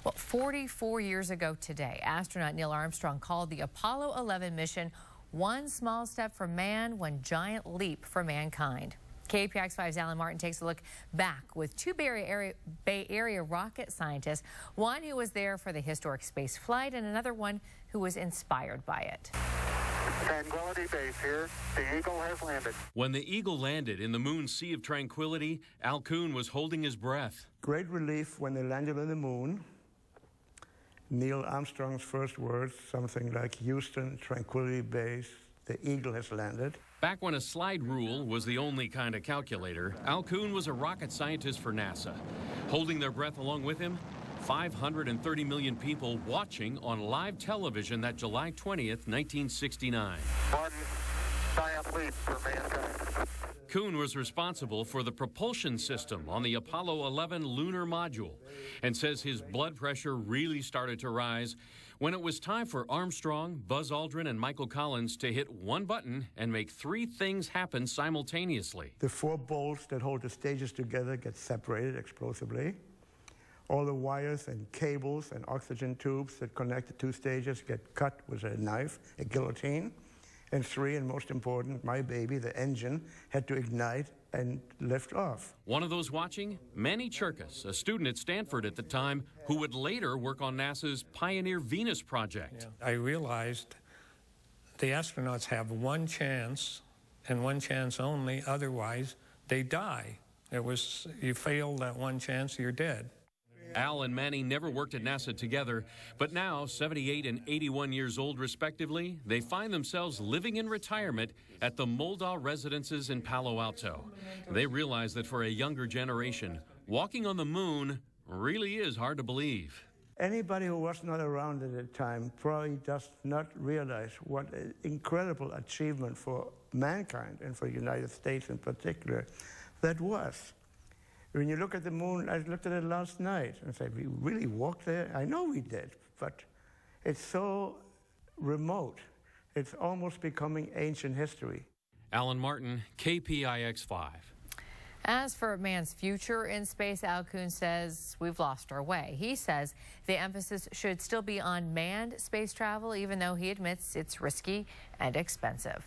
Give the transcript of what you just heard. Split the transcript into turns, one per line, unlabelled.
Well, 44 years ago today, astronaut Neil Armstrong called the Apollo 11 mission one small step for man, one giant leap for mankind. KPIX5's Alan Martin takes a look back with two Bay Area rocket scientists, one who was there for the historic space flight and another one who was inspired by it.
Tranquility Base here. The Eagle has landed.
When the Eagle landed in the moon's Sea of Tranquility, Al Kuhn was holding his breath.
Great relief when they landed on the moon. Neil Armstrong's first words, something like, "Houston, Tranquility Base, the Eagle has landed."
Back when a slide rule was the only kind of calculator, Al Kuhn was a rocket scientist for NASA. Holding their breath along with him, 530 million people watching on live television that July 20th, 1969.
One giant leap for mankind.
Kuhn was responsible for the propulsion system on the Apollo 11 lunar module and says his blood pressure really started to rise when it was time for Armstrong, Buzz Aldrin, and Michael Collins to hit one button and make three things happen simultaneously.
The four bolts that hold the stages together get separated explosively. All the wires and cables and oxygen tubes that connect the two stages get cut with a knife, a guillotine. And three, and most important, my baby, the engine, had to ignite and lift off.
One of those watching, Manny Cherkas, a student at Stanford at the time, who would later work on NASA's Pioneer Venus project.
I realized the astronauts have one chance, and one chance only, otherwise they die. You fail that one chance, you're dead.
Al and Manny never worked at NASA together, but now, 78 and 81 years old respectively, they find themselves living in retirement at the Moldaw residences in Palo Alto. They realize that for a younger generation, walking on the moon really is hard to believe.
Anybody who was not around at the time probably does not realize what an incredible achievement for mankind and for the United States in particular that was. When you look at the moon, I looked at it last night and said, we really walked there? I know we did, but it's so remote. It's almost becoming ancient history.
Alan Martin, KPIX5.
As for man's future in space, Al Kuhn says we've lost our way. He says the emphasis should still be on manned space travel, even though he admits it's risky and expensive.